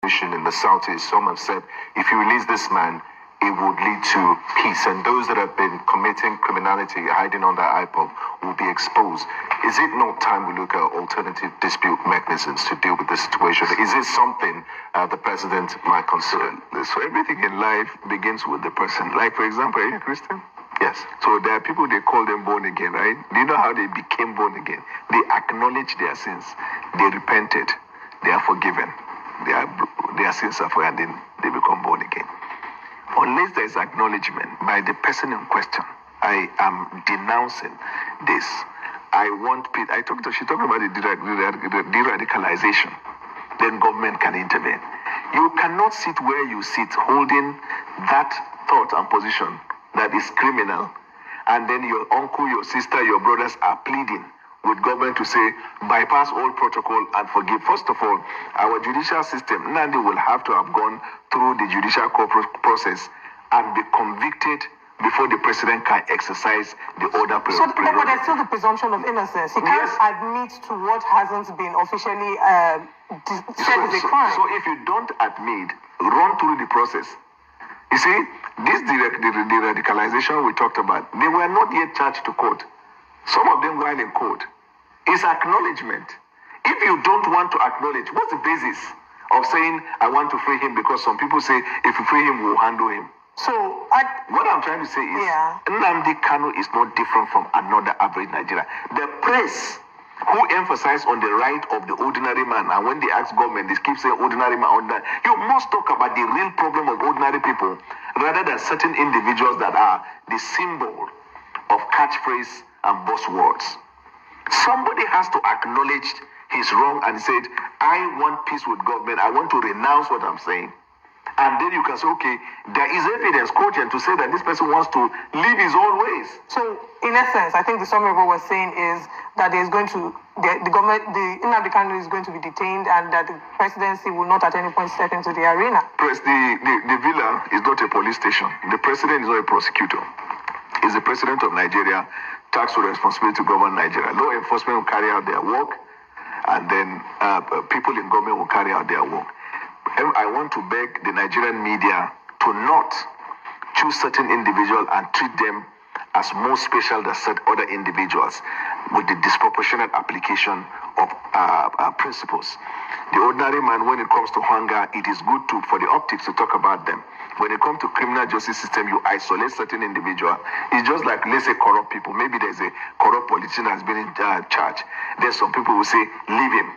in the southeast. Some have said if you release this man, it would lead to peace, and those that have been committing criminality, hiding under IPOB, will be exposed. Is it not time we look at alternative dispute mechanisms to deal with this situation? Is it something the president might consider? So everything in life begins with the person. Like, for example, are you a Christian? Yes. So there are people, they call them born again, right? Do you know how they became born again? They acknowledge their sins. They repented. They are forgiven. Their sins are forgiven, and then they become born again. Unless there is acknowledgement by the person in question, I am denouncing this. She talked about the de-radicalization. Then government can intervene. You cannot sit where you sit holding that thought and position that is criminal, and then your uncle, your sister, your brothers are pleading with government to say, bypass all protocol and forgive. First of all, our judicial system, Nnamdi will have to have gone through the judicial process and be convicted before the president can exercise the order. So, but there's still the presumption of innocence. He can't admit to what hasn't been officially said is a crime. So if you don't admit, run through the process. You see, this de-radicalization we talked about, they were not yet charged to court. Some of them while in court. It's acknowledgement. If you don't want to acknowledge, what's the basis of saying, I want to free him? Because some people say, if you free him, we'll handle him. So, what I'm trying to say is, Nnamdi Kanu is not different from another average Nigerian. The press who emphasize on the right of the ordinary man, and when they ask government, they keep saying ordinary man, ordinary. You must talk about the real problem of ordinary people, rather than certain individuals that are the symbol of catchphrase and buzzwords. Somebody has to acknowledge his wrong and said, I want peace with government. I want to renounce what I'm saying. And then you can say, okay, there is evidence cogent to say that this person wants to live his own ways. So, in essence, I think the summary of what we're saying is that there's going to, the government, the Nnamdi Kanu is going to be detained, and that the presidency will not at any point step into the arena. The villa is not a police station. The president is not a prosecutor. He's the president of Nigeria, tasked with responsibility to govern Nigeria. Law enforcement will carry out their work, and then people in government will carry out their work. I want to beg the Nigerian media to not choose certain individuals and treat them as more special than other individuals with the disproportionate application of principles. The ordinary man, when it comes to hunger, it is good for the optics to talk about them. When it comes to criminal justice system, you isolate certain individual. It's just like, let's say, corrupt people. Maybe there's a corrupt politician that's been in charge. Then some people will say, leave him.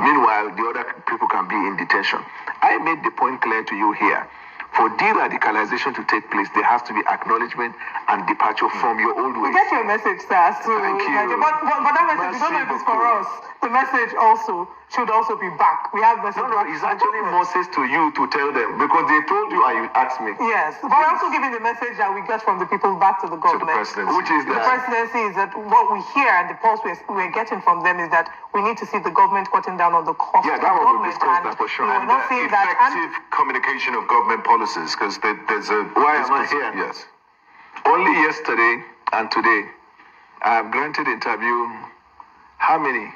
Meanwhile, the other people can be in detention. I made the point clear to you here. For de-radicalization to take place, there has to be acknowledgement and departure from your old ways. We get your message, sir. Thank you. But that message, we don't know if it's for us. The message also should also be back. We have message. No, it's actually Moses to you to tell them, because they told you and you asked me. Yes, but we're also giving the message that we get from the people back to the government. To the presidency. Which is the presidency is that what we hear and the pulse we're getting from them is that we need to see the government cutting down on the cost of that government. We discussed that for sure. And not seeing effective communication of government policies, because there's a... Why am I here? Yes. Only yesterday and today, I have granted interview. How many?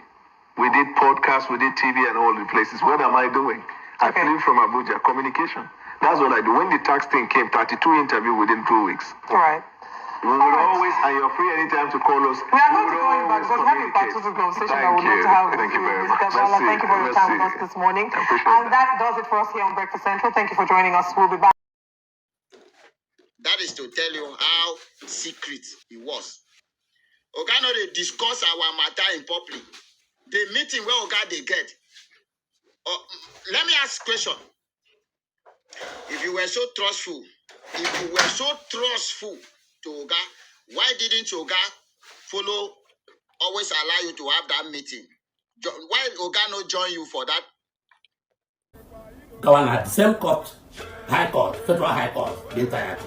We did podcasts, we did TV and all the places. What am I doing? I flew from Abuja. Communication. That's what I do. When the tax thing came, 32 interviews within 2 weeks. Right. We will always, and you're free anytime to call us. We are going to call you back because we have a particular conversation that we would love to have with you, Mr. Bala. Thank you for your time with us this morning. And that does it for us here on Breakfast Central. Thank you for joining us. We'll be back. That is to tell you how secret it was. Oga no dey discuss our matter in public. The meeting where Oga they get. Let me ask a question. If you were so trustful to Oga, why didn't Oga follow, always allow you to have that meeting? Why Oga not join you for that? Going at the same court, High Court, Federal High Court, the entire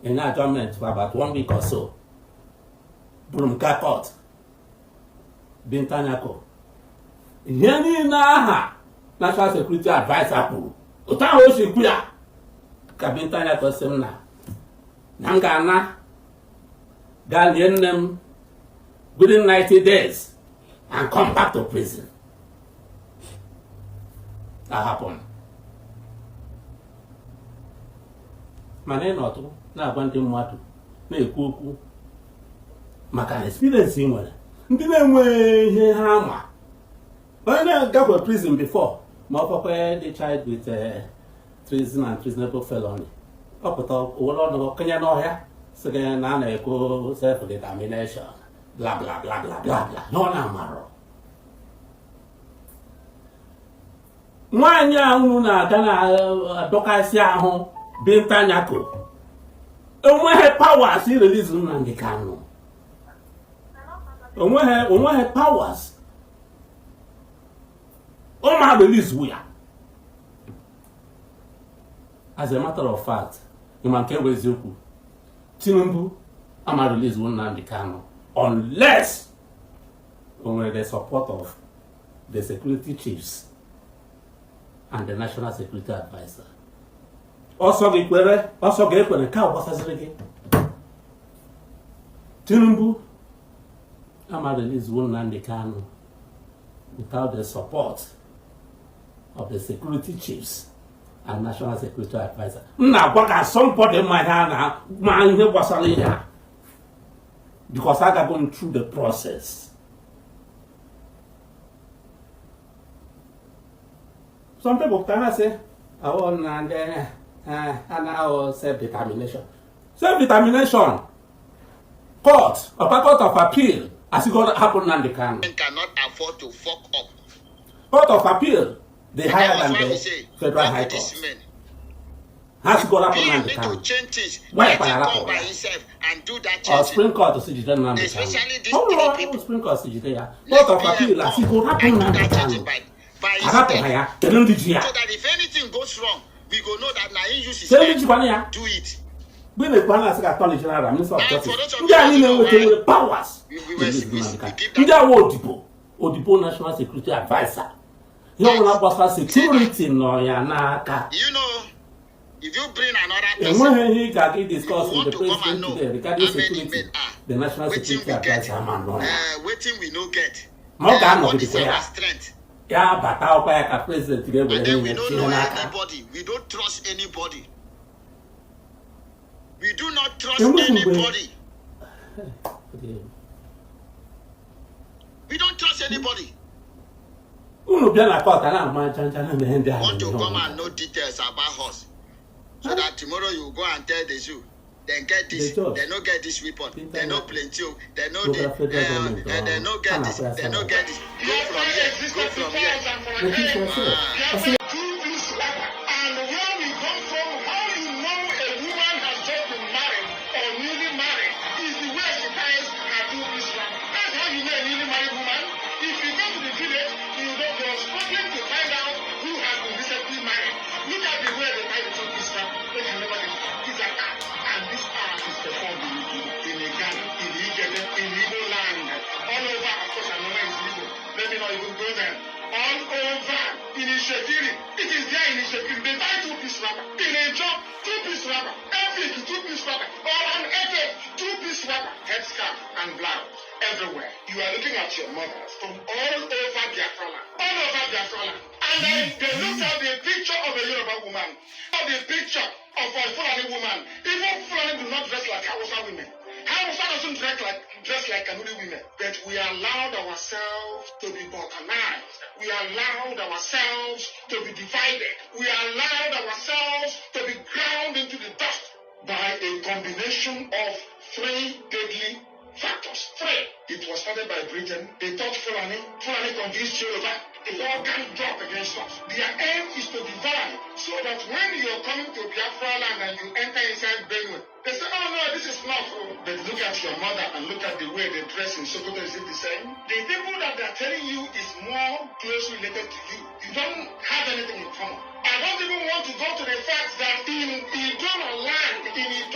in adjournment for about 1 week or so. Brumka Court, Bintanyako. Yeni na National Security Advisor kwuru. Ụta o si kwu ya ka Bintanyako sị m na m ga-ana gaa lie nne m within 90 days and come back to prison. happen. Mana ịnọtụ na-agwa ndị mmadụ na-ekwu okwu maka experience ị nwere ndị na-enweghị ihe ha ma onye na-agakwa prison before ma ọ kwakwa the child with treason and treasonable felony ọ pụta owere ọnụ kenye n'ọhịa sị gị na a na-ekwu self-determination bla bla bla bla bla bla na ọ na-amarọ nwaanyị ahụ na-aga na-adọkasị ahụ Binta Nyako onweghị powers irelease Nnamdi Kanu onweghị powers ọ ma release ya. As a matter of fact, ịma nke bụ eziokwu Tinubu ama release Nnamdi Kanu unless o nwere the support of the security chiefs and the national security advisor. Also ga-ekwere nke a gbasaziri gị Tinubu ama release Nnamdi Kanu without the support of the security chiefs and national security advisor. Na-agwa ka somebody ma ihe gbasara ihe a because I got going through the process. Some people can say, I want and now self-determination. Self-determination. Court of appeal. As it going to happen on the Kanu. Cannot afford to fuck up. Court of appeal. They higher than the federal high court. Has to go up on the Kanu. Why come by himself and do that change? Supreme Court to see the Nnamdi Kanu. Especially these three people. Supreme Court to see the Court of appeal. As it go up on the Kanu. By his so that if anything goes wrong, we go know that now he uses do it. We may plan as a Attorney General, Minister of Justice. We are in powers. We give that Odibo National Security Advisor. You know about security no ya naka. You know, if you bring another person, when he can discuss with the president today regarding security, the National Security Advisor man no. Waiting we no get. What is our strength? Yeah, but how can a president today? And then we don't know anybody. We don't trust anybody. We do not trust anybody. We don't trust anybody. Want to come and know details about us, so that tomorrow you go and tell the zoo. Then get this. They no get this weapon. They no plenty. They no they no get this. They no get this. Go from here. Go from here. And where we come from, how you know a woman has just been married or newly married is the way she ties her two-piece wrapper. That's how you know a newly married woman. If you go to the village, you're struggling to find out who has been recently married. Look at the way they tie the two-piece wrapper. They can never get it. It's an art. And this art is performed in a Ghana, in Ijebe, in Igbo land. All over, of course, I know where it's Igbo. Let me not even go there. All over in Ishekiri. It is there in Ishekiri. They tie two-piece wrapper. In a job, two-piece wrapper. Every two-piece wrapper. Or an effort, two-piece wrapper. Headscarf and blouse. Everywhere. You are looking at your mothers from all over Biafra land. All over Biafra land. And then they looked at the picture of a Yoruba woman. Or the picture of a Fulani woman. Even Fulani do not dress like Hausa women. Hausa doesn't dress like Kanu women. But we allowed ourselves to be balkanized. We allowed ourselves to be divided. We allowed ourselves to be ground into the dust by a combination of three deadly factors. Three. It was started by Britain. They thought Fulani convinced Yoruba. It all can drop against us. Their aim is to divide so that when you're coming to Biafra land and you enter inside Benue, they say, oh no, this is not true. But look at your mother and look at the way they dress in Sokoto. Is it the same? The people that they're telling you is more closely related to you. You don't have anything in common. I don't even want to go to the fact that in Idoma land, 280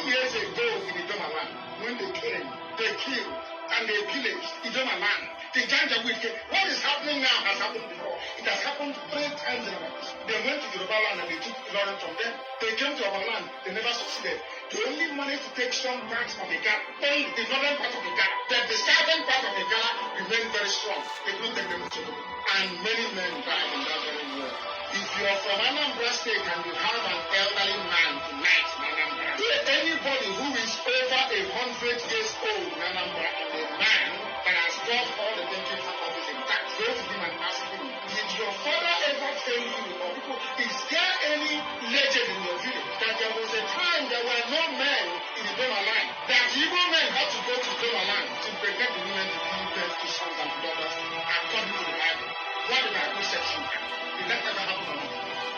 years ago in Idoma land, when they came, they killed and they pillaged Idoma land. The Janjaweed came. What is happening now has happened before. It has happened 3 times in a row. They went to Yoruba land and they took Ilorin from them. They came to our land. They never succeeded. They only managed to take some parts of the Ghana, only the northern part of the Ghana. But the southern part of the Ghana remained very strong. They couldn't take them to Togo. And many men died in that very war. If you are from Anambra State and you have an elderly man tonight in Anambra, anybody who is over 100 years old in Anambra and a man that has got all the thinking faculties intact, go to him and ask him, did your father ever tell you, or people, is there any legend in your village that there was a time there were no men in the Doma land, that Igbo men had to go to Doma land to prevent the women to give birth to sons and daughters according to the Bible? What did I say? Did that ever happen or not?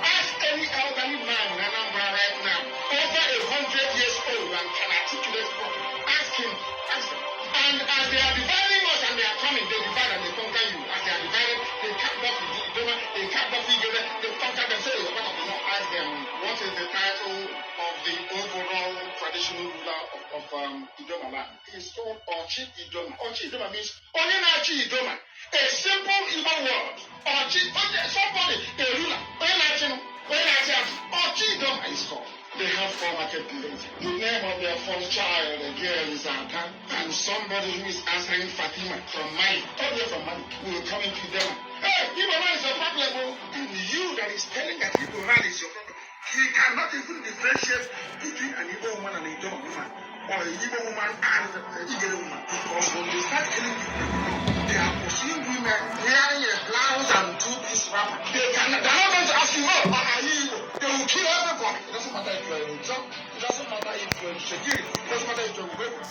Ask any elderly man in Anambra right now, over 100 years old and can articulate properly. Ask him. Ask them. And as they are dividing us and they are coming, they divide and they conquer you. As they are divided, they cap off the Idoma, they cap off the Igbo, they conquer them. Say, you're part of the law. Ask them, what is the title of the overall traditional ruler of Idoma land? It's called Ochi Idoma. Ochi Idoma means Onyenachi Idoma. A simple Igbo word. Ochi, somebody, a ruler. Ochi Idoma is called. They have 4 market days. The name of their first child, the girl, is Ata. And somebody who is answering Fatima from Mali, all the way from Mali, will come into them. Hey, Igbo man is your problem. And you that is telling that Igbo man is your problem, he cannot even differentiate between an Igbo woman and a Idoma woman, or an Igbo woman and a Igbo woman. Because when they start killing people, they are pursuing women wearing a blouse and 2-piece wrapper. They're not going to ask you, oh, are you Igbo? They will kill everybody. It doesn't matter if you're a job. It doesn't matter if you're a security. It doesn't matter if you're a weapon.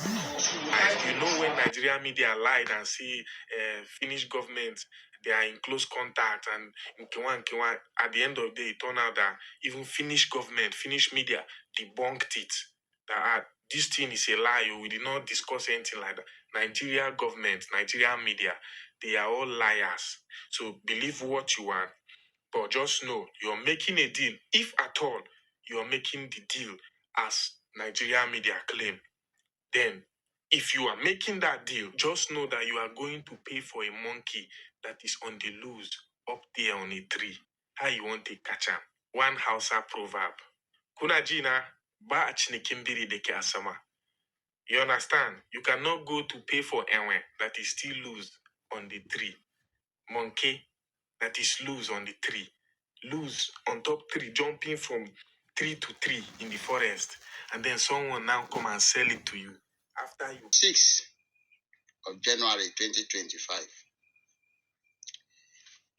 You know, when Nigerian media lied and say Finnish government, they are in close contact, and in Kiwan, at the end of the day, it turned out that even Finnish government, Finnish media debunked it. That this thing is a lie. We did not discuss anything like that. Nigerian government, Nigerian media, they are all liars. So believe what you want, but just know you're making a deal. If at all you're making the deal as Nigerian media claim, then if you are making that deal, just know that you are going to pay for a monkey that is on the loose up there on a tree. How you want to catch him? One Hausa proverb. Kuna jina ba achinikimbiri deke asama. You understand? You cannot go to pay for enwe that is still loose on the tree. Monkey that is loose on the tree. Loose on top tree, jumping from tree to tree in the forest. And then someone now come and sell it to you. After you 6th of January 2025.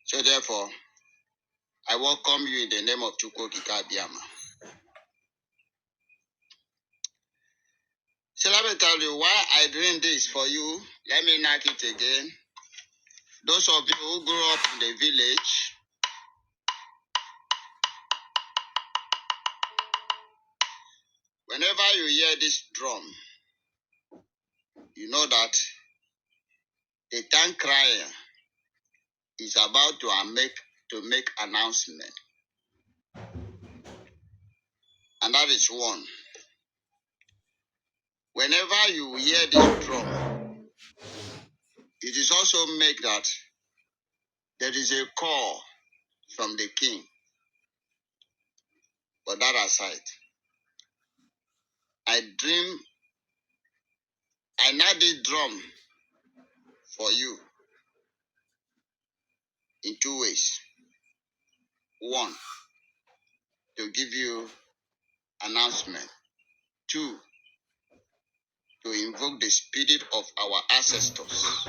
So therefore, I welcome you in the name of Chukwu Kikabiama. So let me tell you why I doing this for you. Let me knock it again. Those of you who grew up in the village, whenever you hear this drum, you know that the town crier is about to make announcement. And that is one. Whenever you hear this drum, it is also make that there is a call from the king. But that aside, I know this drum for you in 2 ways. One, to give you announcement. 2, to invoke the spirit of our ancestors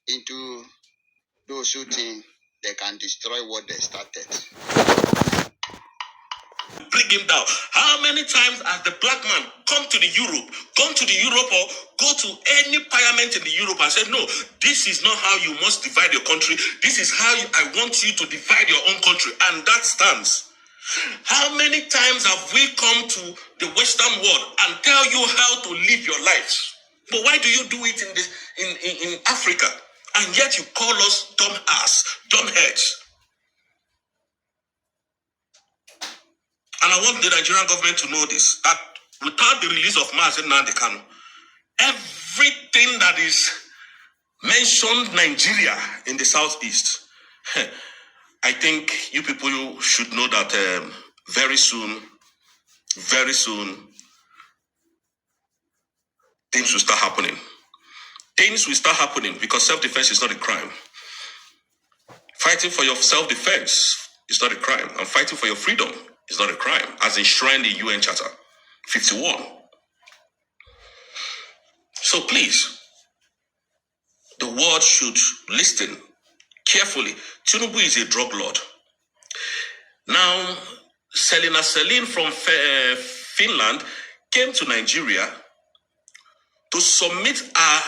into those who think they can destroy what they started. Bring him down. How many times has the black man gone to Europe or go to any parliament in the Europe and said, no, this is not how you must divide your country. This is how I want you to divide your own country. And that stands. How many times have we come to the Western world and tell you how to live your lives? But why do you do it in Africa? And yet you call us dumb ass, dumb heads. And I want the Nigerian government to know this, that without the release of Mazi and Kanu, everything that is mentioned Nigeria in the southeast. I think you people should know that very soon, things will start happening. Things will start happening because self-defense is not a crime. Fighting for your self-defense is not a crime. And fighting for your freedom is not a crime, as enshrined in UN Charter 51. So please, the world should listen carefully. Tinubu is a drug lord. Now, Selina Celine from Finland came to Nigeria to submit a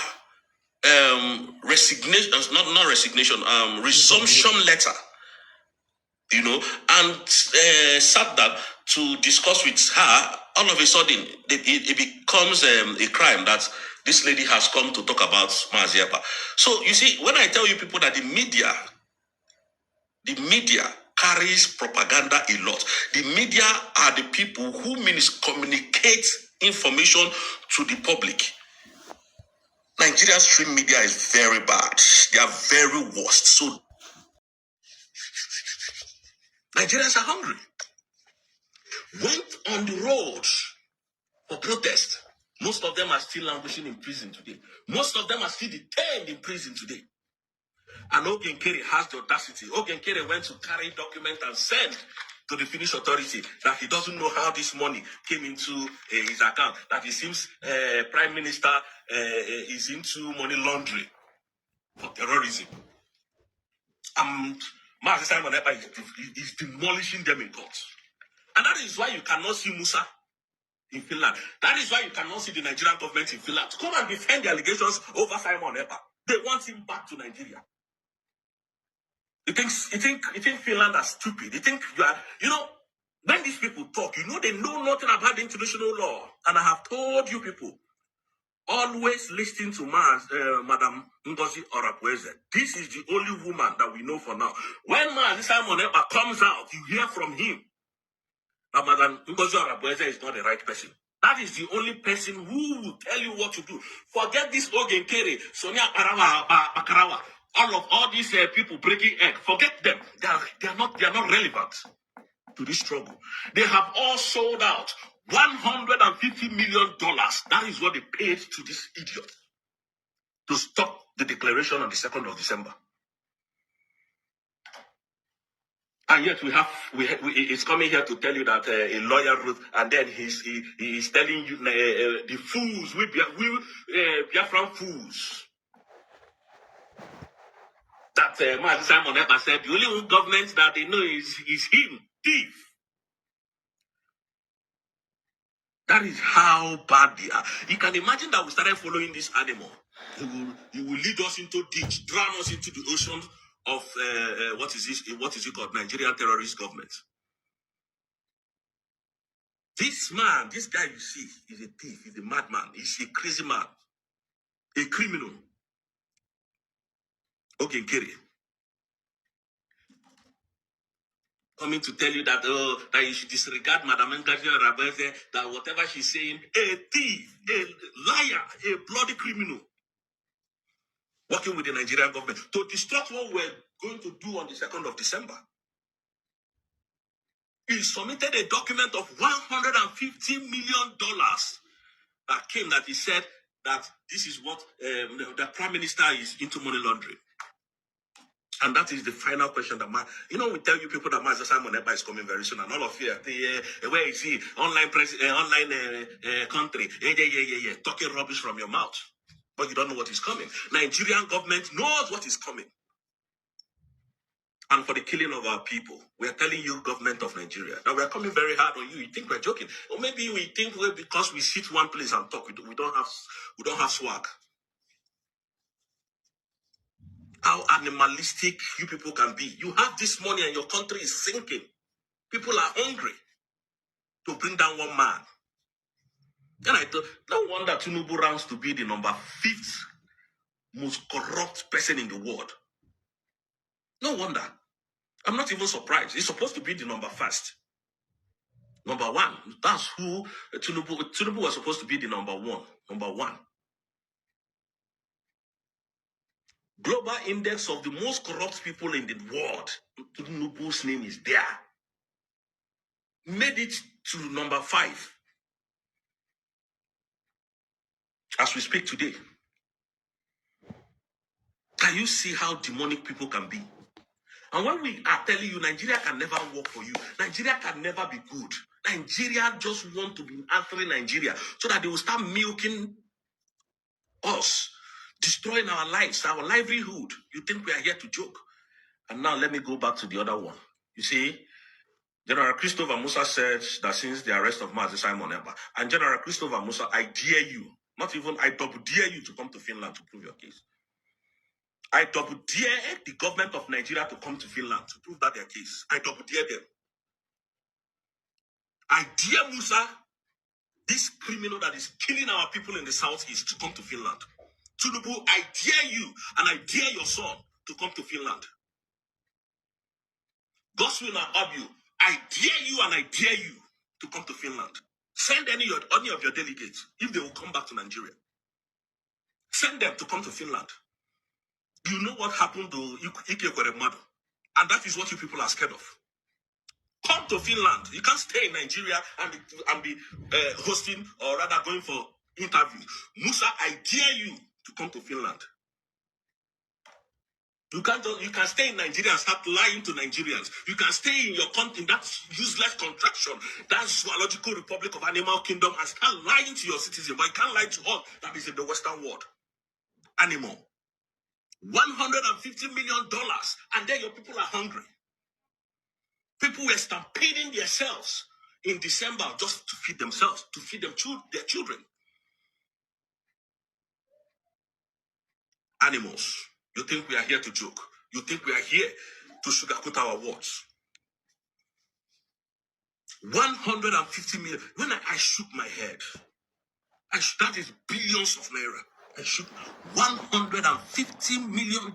resumption letter, and sat down to discuss with her. All of a sudden, it becomes a crime that this lady has come to talk about Mazi. So you see, when I tell you people that the media carries propaganda a lot. The media are the people who communicate information to the public. Nigeria's stream media is very bad. They are very worst. So Nigerians are hungry. Went on the road for protest. Most of them are still languishing in prison today. Most of them are still detained in prison today. And Ogenkere has the audacity. Ogenkere went to carry document and send to the Finnish authority that he doesn't know how this money came into his account. That it seems Prime Minister is into money laundering for terrorism. And Mazi Simon Ekpa is demolishing them in court. And that is why you cannot see Musa in Finland. That is why you cannot see the Nigerian government in Finland to come and defend the allegations over Simon Ekpa. They want him back to Nigeria. You think Finland are stupid? You think you are, when these people talk, they know nothing about the international law. And I have told you people, always listen to Madam Ngozi Orapueze. This is the only woman that we know for now. When Simon Ekpa comes out, you hear from him that Madam Ngozi Orapueze is not the right person. That is the only person who will tell you what to do. Forget this Ogenkere, Sonia Bakarawa, all these people breaking egg. Forget them. They are not relevant to this struggle. They have all sold out $150 million. That is what they paid to this idiot to stop the declaration on the 2nd of December. And yet he's coming here to tell you that a lawyer wrote, and then he's telling you the fools, we Biafran fools. That Mazi Simon Ekpa said the only government that they know is him, thief. That is how bad they are. You can imagine that we started following this animal. He will lead us into ditch, drown us into the ocean of what is it called? Nigerian terrorist government. This guy you see, is a thief, he's a madman, he's a crazy man, a criminal. Ogenkere. Coming to tell you that you should disregard Madam Ngozi Orapueze, that whatever she's saying, a thief, a liar, a bloody criminal, working with the Nigerian government to distract what we're going to do on the 2nd of December. He submitted a document of $150 million that came, that he said that this is what the Prime Minister is into money laundering. And that is the final question that we tell you people that Mazi Simon Ekpa is coming very soon, and all of you, where is he? Online country, talking rubbish from your mouth, but you don't know what is coming. Nigerian government knows what is coming, and for the killing of our people, we are telling you, government of Nigeria, that we are coming very hard on you. You think we're joking, or maybe we think because we sit one place and talk, we don't have swag. How animalistic you people can be. You have this money and your country is sinking. People are hungry to bring down one man. And I thought, no wonder Tinubu ranks to be the number 5th most corrupt person in the world. No wonder. I'm not even surprised. He's supposed to be the number 1st. Number 1. That's who Tinubu was supposed to be the number 1. Number 1. Global index of the most corrupt people in the world. Tinubu's name is there. Made it to number 5 as we speak today. Can you see how demonic people can be? And when we are telling you Nigeria can never work for you, Nigeria can never be good. Nigeria just want to be answering Nigeria so that they will start milking us, destroying our lives, our livelihood. You think we are here to joke? And now let me go back to the other one. You see, General Christopher Musa said that since the arrest of Mazi Simon Emba, and General Christopher Musa, I dare you, not even I double dare you to come to Finland to prove your case. I double dare the government of Nigeria to come to Finland to prove that their case. I double dare them. I dare Musa, this criminal that is killing our people in the southeast, to come to Finland. Tinubu, I dare you and I dare your son to come to Finland. Goswin and Abu, I dare you and I dare you to come to Finland. Send any of your delegates if they will come back to Nigeria. Send them to come to Finland. You know what happened to Ike Kweremadu, and that is what you people are scared of. Come to Finland. You can't stay in Nigeria and be hosting or rather going for interviews. Musa, I dare you to come to Finland. You can stay in Nigeria and start lying to Nigerians. You can stay in your country, that useless contraction, that zoological republic of animal kingdom, and start lying to your citizens. But you can't lie to all that is in the Western world anymore. $150 million, and then your people are hungry. People were stampeding themselves in December just to feed themselves, to feed their children. Animals. You think we are here to joke? You think we are here to sugarcoat our words? 150 million. When I shook my head, that is billions of naira. I shook $150 million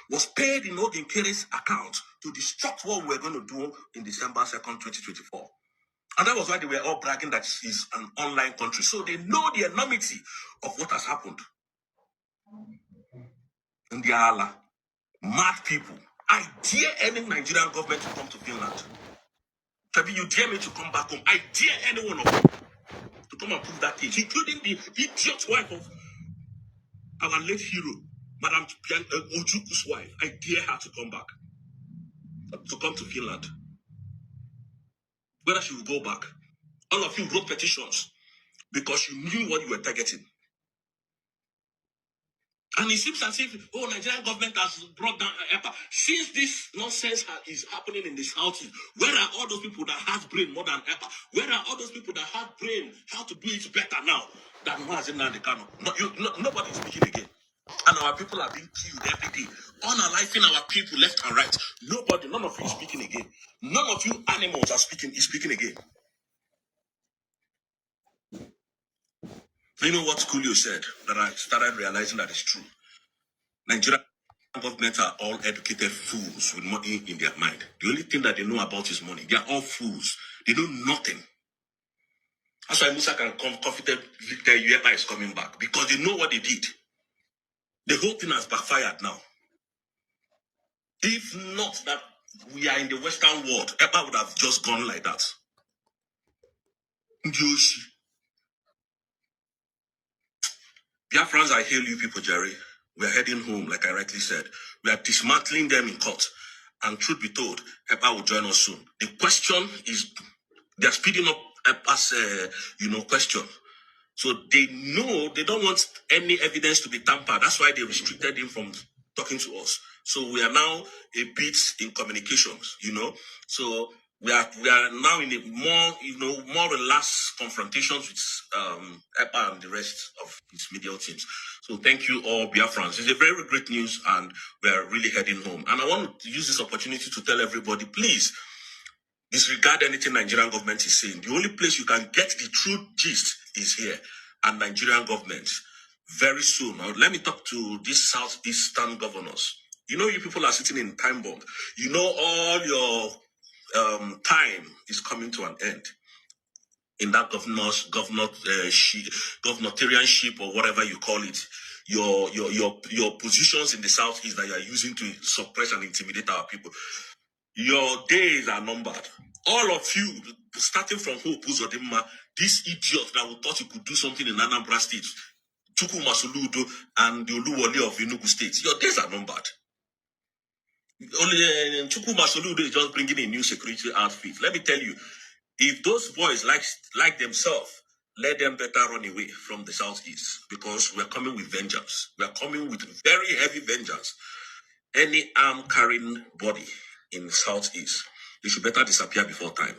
was paid in Ogenkere's account to disrupt what we were going to do in December 2nd, 2024. And that was why they were all bragging that it's an online country. So they know the enormity of what has happened. And they are mad people. I dare any Nigerian government to come to Finland. Maybe you dare me to come back home. I dare any one of you to come and prove that case, including the idiot wife of our late hero, Madam Ojuku's wife. I dare her to come back, to come to Finland. Whether she will go back. All of you wrote petitions because you knew what you were targeting. And it seems as if, Nigerian government has brought down EPA. Since this nonsense is happening in the Southeast, where are all those people that have brain more than EPA? Where are all those people that have brain how to do it better now than Mazi Nnamdi Kanu? Nobody is speaking again. And our people are being killed every day. Unaliving our people left and right. None of you is speaking again. None of you animals is speaking again. You know what Coolio said that I started realizing that is true? Nigerian government are all educated fools with money in their mind. The only thing that they know about is money. They are all fools. They know nothing. That's why Musa can confidently tell you EPA is coming back, because they know what they did. The whole thing has backfired now. If not that we are in the Western world, EPA would have just gone like that. Ndioshi. Biafrans, I hail you people, Jerry. We are heading home, like I rightly said. We are dismantling them in court. And truth be told, EPA will join us soon. The question is, they are speeding up EPA's, question. So they know they don't want any evidence to be tampered. That's why they restricted him from talking to us. So we are now a bit in communications, So we are now in a more relaxed confrontations with EPA and the rest of its media teams. So thank you all, Biafrans. It's a very great news, and we are really heading home. And I want to use this opportunity to tell everybody, please disregard anything Nigerian government is saying. The only place you can get the true gist is here, and Nigerian government. Very soon, now let me talk to these southeastern governors. You people are sitting in time bomb. All your time is coming to an end in that governorship or whatever you call it. your positions in the southeast that you are using to suppress and intimidate our people. Your days are numbered. All of you, starting from Hope Uzodimma, this idiot that we thought you could do something in Anambra State, Chukwu Masoludo and the Oluwole of Enugu State, your days are numbered. Only Chukwu Masoludo is just bringing a new security outfit. Let me tell you, if those boys like themselves, let them better run away from the southeast, because we're coming with vengeance. We're coming with very heavy vengeance. Any arm carrying body in southeast, they should better disappear before time.